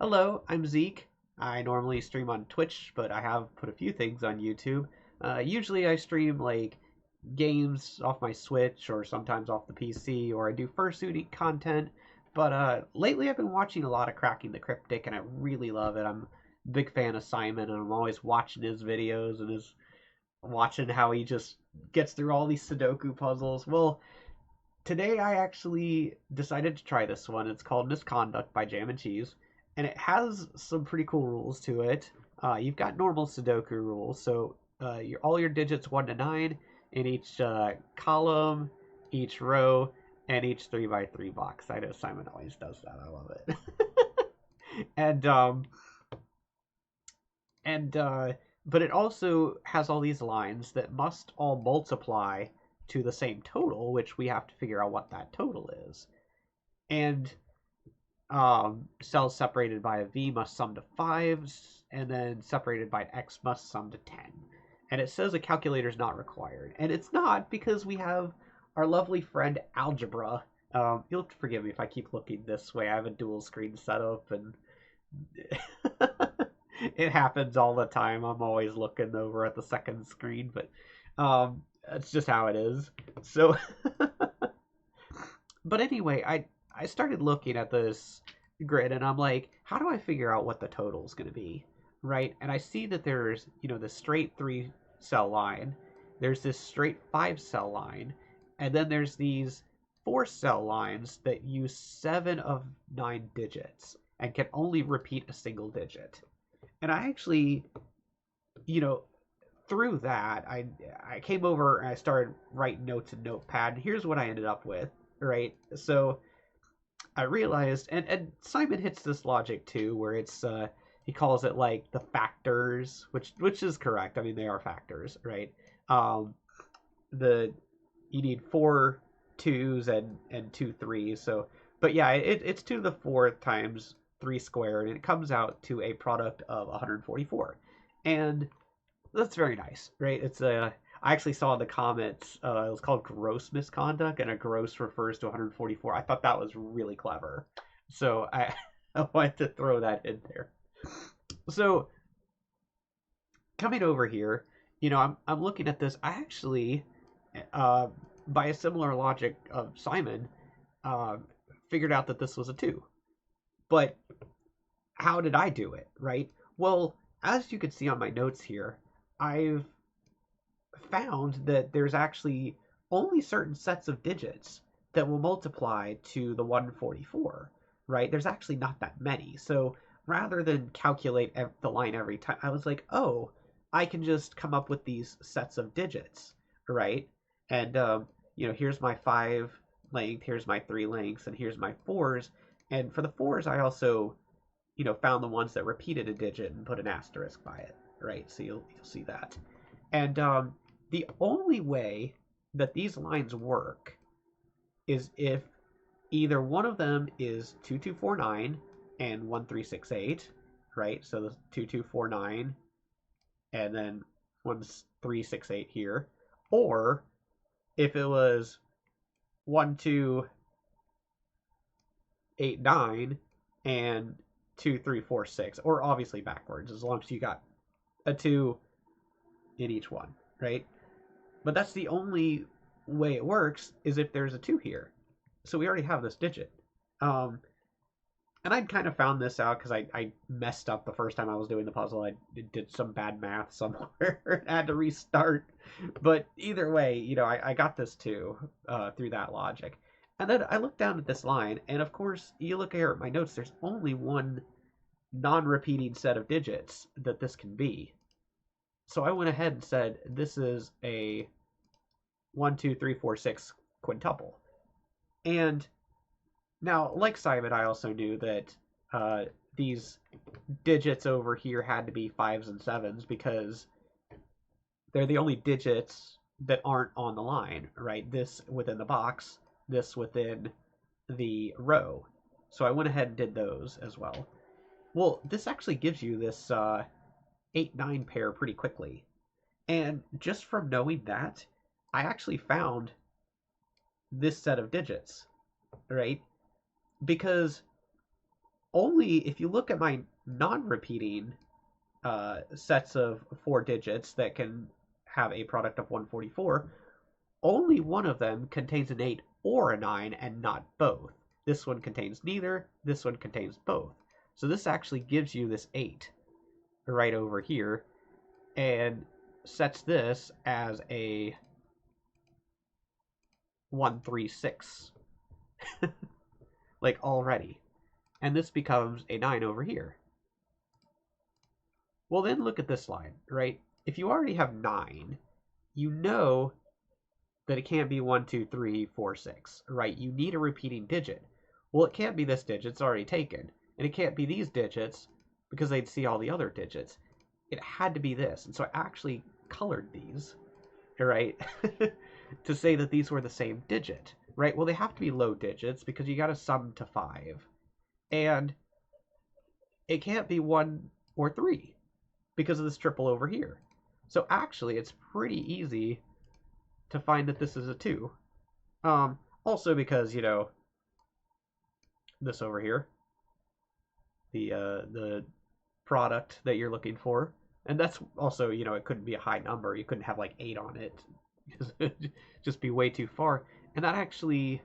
Hello, I'm Zeke. I normally stream on Twitch, but I have put a few things on YouTube. Usually I stream like games off my Switch or sometimes off the PC, or I do fursuiting content. But lately I've been watching a lot of Cracking the Cryptic, and I really love it. I'm a big fan of Simon, and I'm always watching his videos and his watching how he just gets through all these Sudoku puzzles. Well, today I actually decided to try this one. It's called Misconduct by JamNCheez, and it has some pretty cool rules to it. You've got normal Sudoku rules, so all your digits 1 to 9 in each column, each row, and each 3 by 3 box. I know Simon always does that. I love it. and and But it also has all these lines that must all multiply to the same total, which we have to figure out what that total is. And cells separated by a V must sum to 5s, and then separated by an X must sum to 10. And it says a calculator is not required. And it's not, because we have our lovely friend Algebra. You'll have to forgive me if I keep looking this way. I have a dual screen setup, and it happens all the time. I'm always looking over at the second screen, but that's just how it is. So, but anyway, I started looking at this grid, and I'm like, how do I figure out what the total is going to be, right? And I see that there's this straight 3 cell line, there's this straight 5 cell line, and then there's these 4 cell lines that use 7 of 9 digits and can only repeat a single digit. And I actually, you know, through that, I came over and I started writing notes in Notepad. And here's what I ended up with, right? So I realized, and Simon hits this logic too, where it's he calls it like the factors, which is correct. I mean, they are factors, right? Um, the You need 4 2s and 2 3s. So, but yeah, it's 2 to the 4th times 3 squared, and it comes out to a product of 144, and that's very nice, right? It's a I actually saw in the comments it was called gross misconduct, and a gross refers to 144. I thought that was really clever, so I I wanted to throw that in there. So coming over here, I'm looking at this. I actually, uh, by a similar logic of Simon, uh, figured out that this was a 2. But how did I do it, right? Well, as you can see on my notes here, I've found that there's actually only certain sets of digits that will multiply to the 144, right? There's actually not that many. So rather than calculate the line every time, I was like, oh, I can just come up with these sets of digits, right? And, here's my 5 length, here's my 3 lengths, and here's my 4s. And for the 4s, I also, found the ones that repeated a digit and put an asterisk by it, right? So you'll see that. And the only way that these lines work is if either one of them is 2249 and 1368, right? So the 2249 and then 1368 here, or if it was 1289 and 2346, or obviously backwards, as long as you got a 2 in each one, right? But that's the only way it works, is if there's a 2 here. So we already have this digit. And I'd kind of found this out because I messed up the first time I was doing the puzzle. I did some bad math somewhere and had to restart. But either way, I got this too through that logic. And then I looked down at this line, and of course, you look here at my notes, there's only one non-repeating set of digits that this can be. So I went ahead and said, this is a 1, 2, 3, 4, 6 quintuple. And now, like Simon, I also knew that these digits over here had to be 5s and 7s because they're the only digits that aren't on the line, right? This within the box, this within the row. So I went ahead and did those as well. Well, this actually gives you this 8-9 pair pretty quickly. And just from knowing that, I actually found this set of digits, right? Because only if you look at my non-repeating sets of 4 digits that can have a product of 144, only one of them contains an 8 or a 9 and not both. This one contains neither, this one contains both. So this actually gives you this 8 right over here and sets this as a 136 like already. And this becomes a 9 over here. Well, then look at this line, right? If you already have 9, you know that it can't be 1, 2, 3, 4, 6, right? You need a repeating digit. Well, it can't be this digit, it's already taken. And it can't be these digits because they'd see all the other digits. It had to be this. And so I actually colored these, right? to say that these were the same digit, right? Well, they have to be low digits because you got to sum to 5. And it can't be 1 or 3 because of this triple over here. So actually, it's pretty easy to find that this is a 2. Also because, this over here, the product that you're looking for, and that's also, it couldn't be a high number. You couldn't have like 8 on it. Just be way too far. And that actually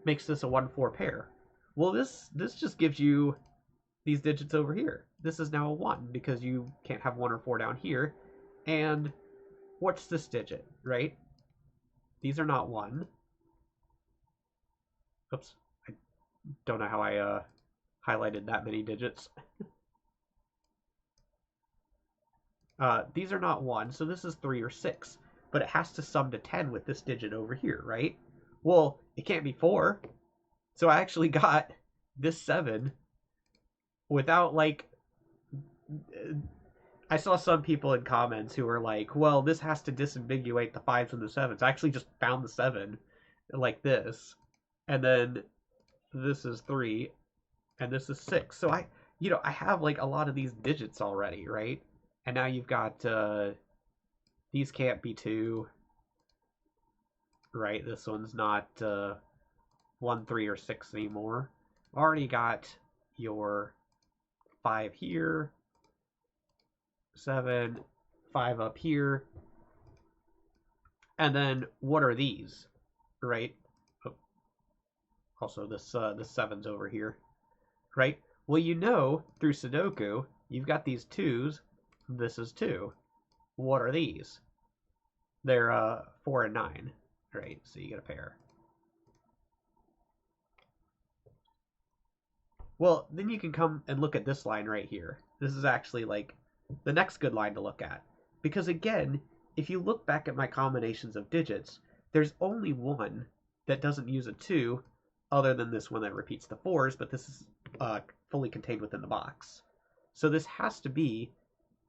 makes this a 1-4 pair. Well, this just gives you these digits over here. This is now a 1 because you can't have 1 or 4 down here. And what's this digit, right? These are not 1. Oops. I don't know how I highlighted that many digits. These are not 1, so this is 3 or 6. But it has to sum to 10 with this digit over here, right? Well, it can't be 4. So I actually got this 7 without, like... I saw some people in comments who were like, well, this has to disambiguate the 5s and the 7s. I actually just found the 7 like this. And then this is 3, and this is 6. So I have like a lot of these digits already, right? And now you've got, these can't be 2, right? This one's not 1, 3, or 6 anymore. Already got your 5 here, 7, 5 up here. And then what are these, right? Oh, also, this 7's over here, right? Well, through Sudoku, you've got these 2's. This is 2. What are these? They're 4 and 9, right? So you get a pair. Well, then you can come and look at this line right here. This is actually like the next good line to look at. Because again, if you look back at my combinations of digits, there's only one that doesn't use a 2 other than this one that repeats the 4's, but this is fully contained within the box. So this has to be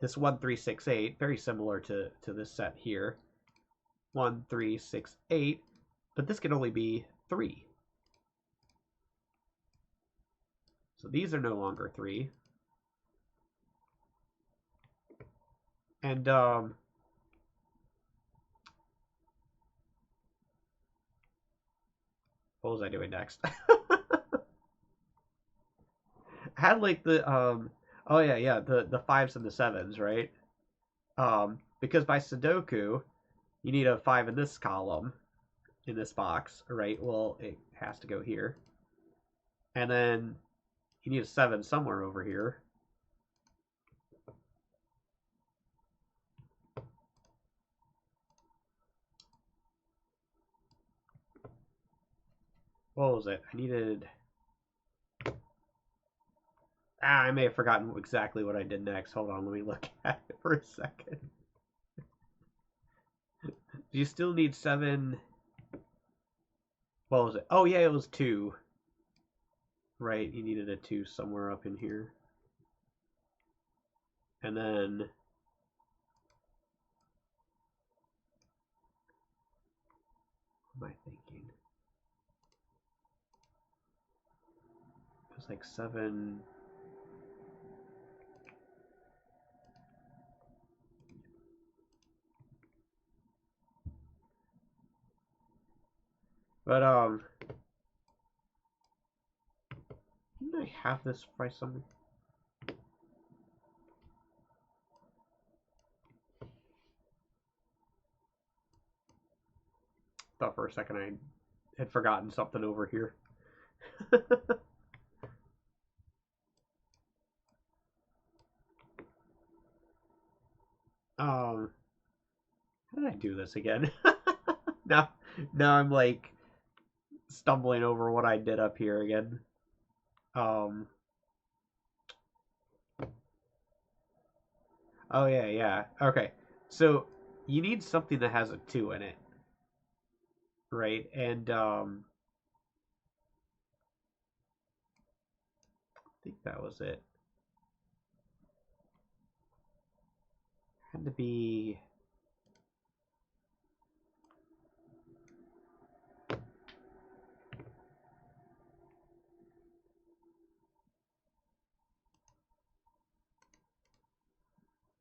this 1, 3, 6, 8, very similar to this set here. 1, 3, 6, 8, but this can only be 3. So these are no longer 3. And what was I doing next? I had like the oh yeah, the 5's and the 7's, right? Because by Sudoku, you need a 5 in this column in this box, right? Well, it has to go here. And then you need a 7 somewhere over here. What was it? I needed... I may have forgotten exactly what I did next. Hold on, let me look at it for a second. Do you still need 7? What was it? Oh yeah, it was 2. Right, you needed a 2 somewhere up in here. And then... what am I thinking? It was like 7... But, Didn't I have this by some... Thought for a second I had forgotten something over here. How did I do this again? now, now I'm like stumbling over what I did up here again. Oh yeah, yeah. Okay. So you need something that has a 2 in it, right? And I think that was it. Had to be...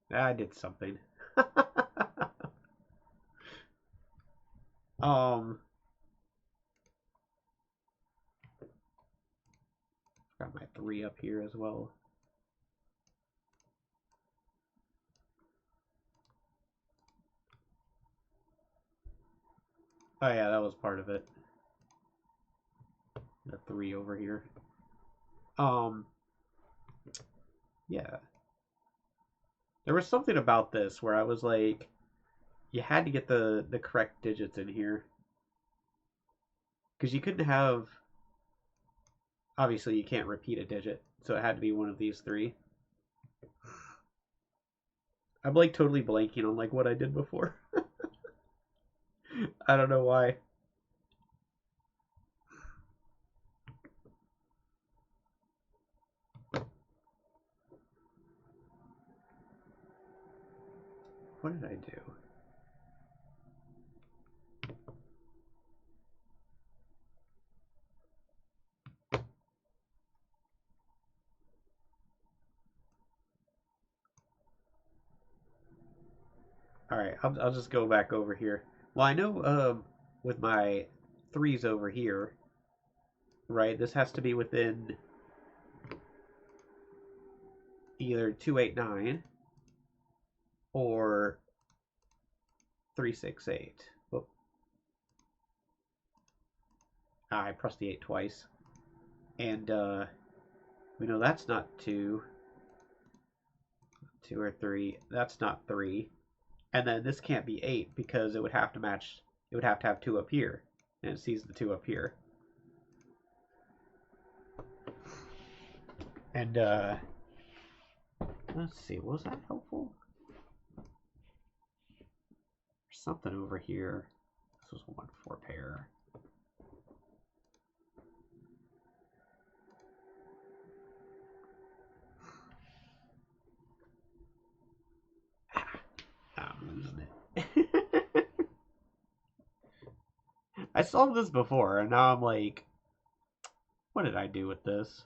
I did something. Got my 3 up here as well. Oh yeah, that was part of it. The 3 over here. Yeah. There was something about this where I was like, you had to get the correct digits in here. Because you couldn't have... Obviously, you can't repeat a digit, so it had to be one of these 3. I'm like totally blanking on like what I did before. I don't know why. What did I do? All right, I'll just go back over here. Well, I know with my 3s over here, right? This has to be within either 289 or 368. Oh. I pressed the 8 twice. And we know that's not 2. 2 or 3. That's not 3. And then this can't be 8 because it would have to match. It would have to have 2 up here. And it sees the 2 up here. And let's see, was that helpful? There's something over here. This was 1-4 pair. I'm losing it. I solved this before, and now I'm like, what did I do with this?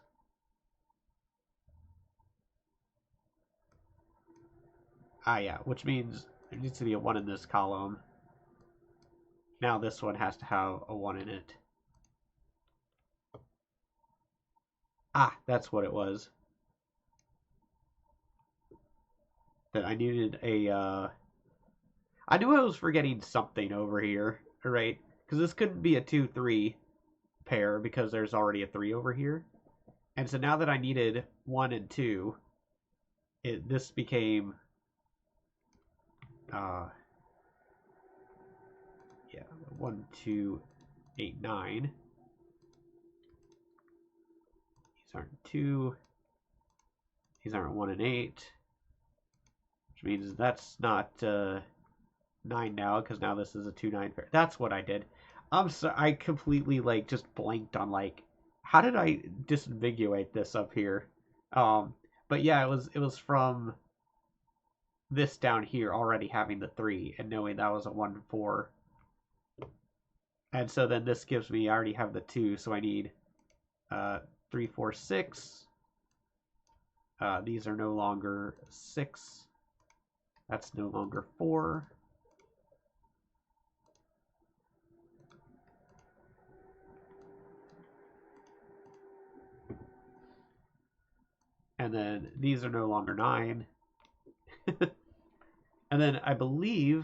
Ah, yeah, which means there needs to be a 1 in this column. Now this one has to have a 1 in it. Ah, that's what it was. That I needed a, I knew I was forgetting something over here, right? Because this couldn't be a 2-3 pair because there's already a 3 over here. And so now that I needed 1 and 2, this became, yeah, 1, 2, 8, 9. These aren't 2. These aren't 1 and 8. Which means that's not 9 now, because now this is a 2-9 pair. That's what I did. I'm sorry, I completely like just blanked on like, how did I disambiguate this up here? But yeah, it was from this down here already having the 3 and knowing that was a 1-4. And so then this gives me, I already have the 2, so I need 3, 4, 6. These are no longer 6. That's no longer 4. And then these are no longer 9. And then I believe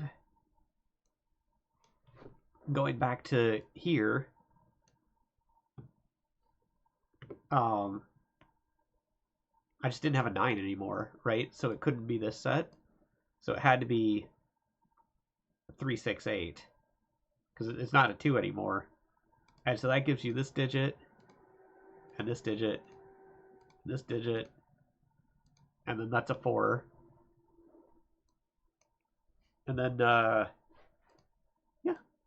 going back to here, I just didn't have a 9 anymore, right? So it couldn't be this set. So it had to be 3, 6, 8 because it's not a 2 anymore. And so that gives you this digit and this digit, and then that's a 4. And then, yeah,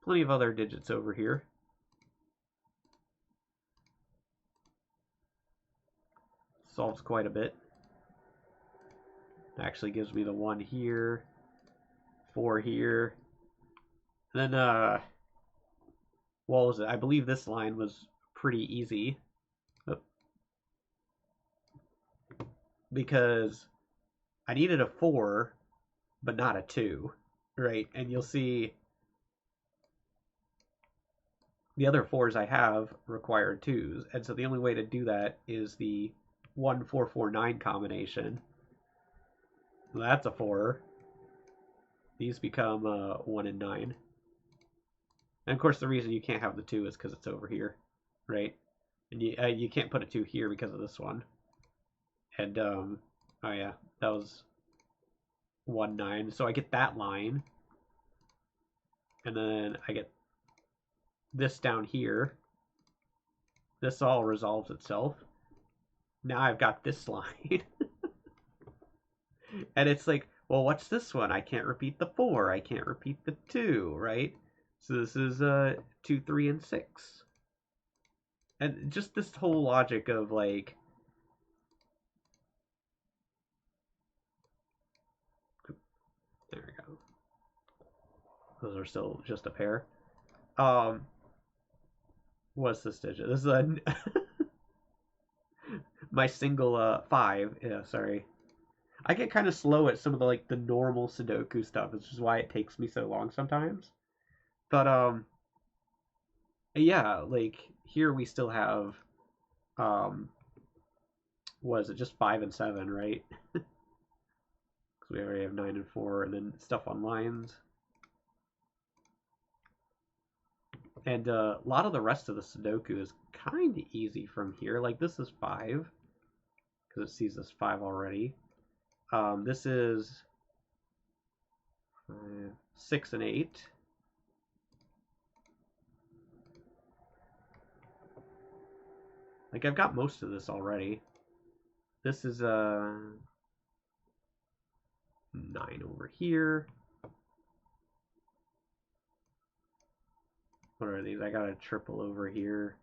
plenty of other digits over here. Solves quite a bit. It actually gives me the 1 here, 4 here. And then, what was it? I believe this line was pretty easy. Because I needed a 4, but not a 2, right? And you'll see the other 4s I have require 2s. And so the only way to do that is the 1, 4, 4, 9 combination. That's a 4. These become 1 and 9. And of course, the reason you can't have the 2 is because it's over here, right? And you can't put a 2 here because of this one. And, oh yeah, that was 1, 9. So I get that line. And then I get this down here. This all resolves itself. Now I've got this line. And it's like, well, what's this one? I can't repeat the 4. I can't repeat the 2, right? So this is 2, 3, and 6. And just this whole logic of like, there we go. Those are still just a pair. What's this digit? This is a my single 5. Yeah, sorry. I get kind of slow at some of the like the normal Sudoku stuff, which is why it takes me so long sometimes. But yeah, like here we still have what is it? Just 5 and 7, right? Because we already have 9 and 4, and then stuff on lines. And a lot of the rest of the Sudoku is kind of easy from here. Like this is 5 because it sees this 5 already. This is 6 and 8. Like I've got most of this already. This is 9 over here. What are these? I got a triple over here.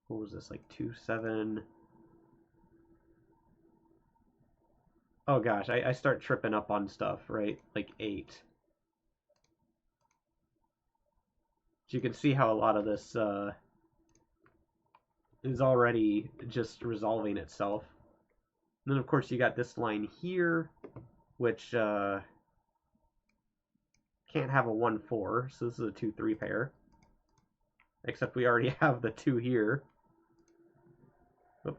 What was this? Like 2, 7. Oh gosh, I start tripping up on stuff, right? Like 8. So you can see how a lot of this is already just resolving itself. And then of course you got this line here, which can't have a 1, 4, so this is a 2, 3 pair. Except we already have the 2 here. Oh.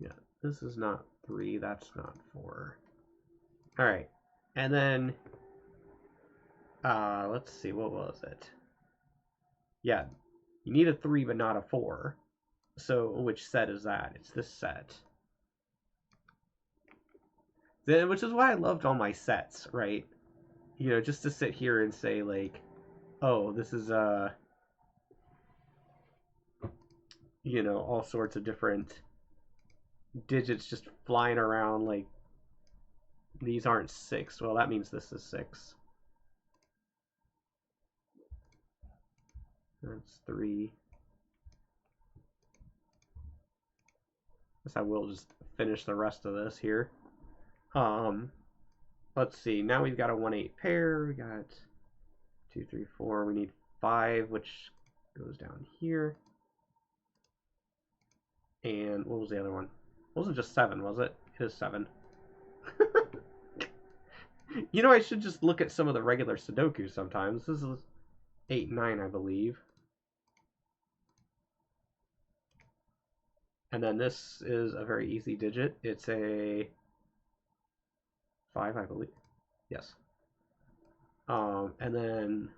Yeah, this is not 3, that's not 4. Alright, and then, let's see, what was it? Yeah, you need a 3 but not a 4. So which set is that? It's this set. Then, which is why I loved all my sets, right? You know, just to sit here and say like, oh, this is you know, all sorts of different digits just flying around. Like these aren't 6. Well, that means this is 6. That's 3. Guess I will just finish the rest of this here. Let's see. Now we've got a 1, 8 pair. We got 2, 3, 4. We need 5, which goes down here. And what was the other one? It wasn't just 7, was it? It is 7. You know, I should just look at some of the regular Sudoku sometimes. This is 8, 9, I believe. And then this is a very easy digit. It's a 5, I believe. Yes. And then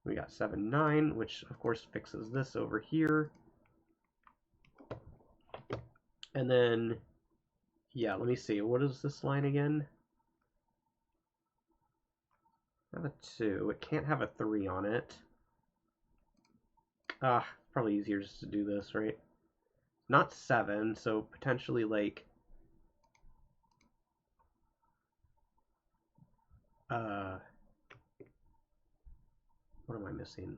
we got 7, 9, which of course fixes this over here. And then, yeah, let me see. What is this line again? I have a 2. It can't have a 3 on it. Probably easier just to do this, right? Not 7, so potentially like what am I missing?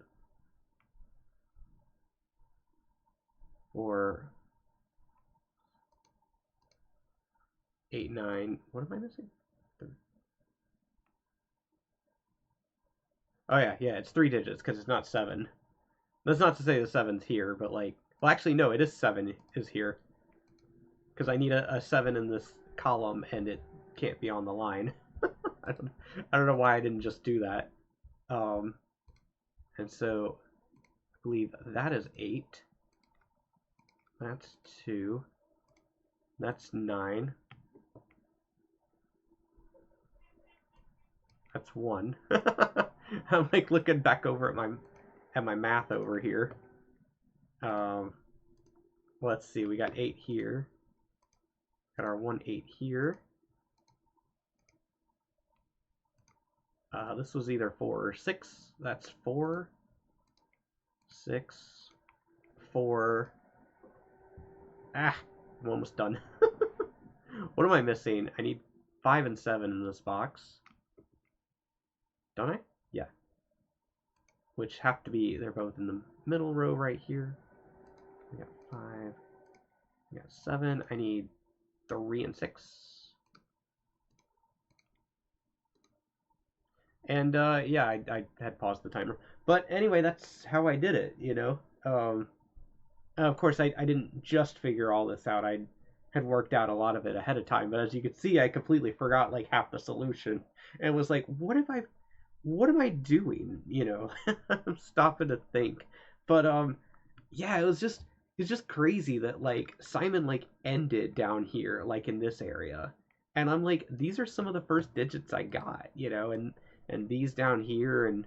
Or 8, 9. What am I missing? Oh yeah, it's 3 digits because it's not 7. That's not to say the 7's here, but like, well, actually no, it is 7 is here because I need a 7 in this column and it can't be on the line. I don't know why I didn't just do that. And so I believe that is 8. That's 2. That's 9. That's 1. I'm like looking back over at my math over here. Let's see. We got 8 here. Got our 1 8 here. This was either 4 or 6. That's 4, 6, 4. I'm almost done. What am I missing? I need 5 and 7 in this box. Don't I? Yeah. Which have to be, they're both in the middle row right here. We got 5. We got 7. I need 3 and 6. And yeah, I had paused the timer. But anyway, that's how I did it, you know. Of course, I didn't just figure all this out. I had worked out a lot of it ahead of time. But as you can see, I completely forgot like half the solution. And was like, what am I doing? You know, I'm stopping to think. But yeah, it's just crazy that like Simon like ended down here, like in this area. And I'm like, these are some of the first digits I got, you know, and these down here, and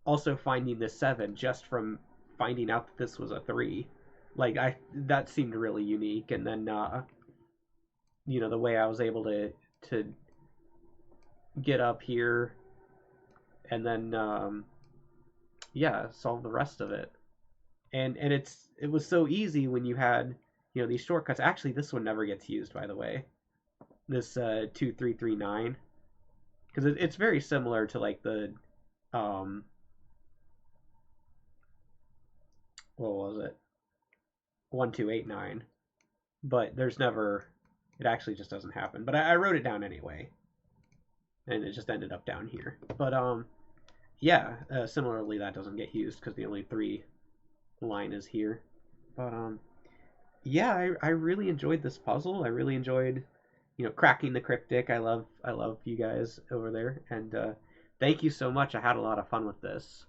also finding the 7 just from finding out that this was a 3. Like that seemed really unique. And then you know, the way I was able to get up here and then yeah, solve the rest of it. And it was so easy when you had, you know, these shortcuts. Actually, this one never gets used, by the way. This 2339, because it's very similar to like the what was it, 1289, but there's never, it actually just doesn't happen. But I wrote it down anyway, and it just ended up down here. But yeah, similarly that doesn't get used because the only 3 line is here. But yeah, I really enjoyed this puzzle. I really enjoyed, you know, cracking the cryptic. I love you guys over there, and thank you so much. I had a lot of fun with this.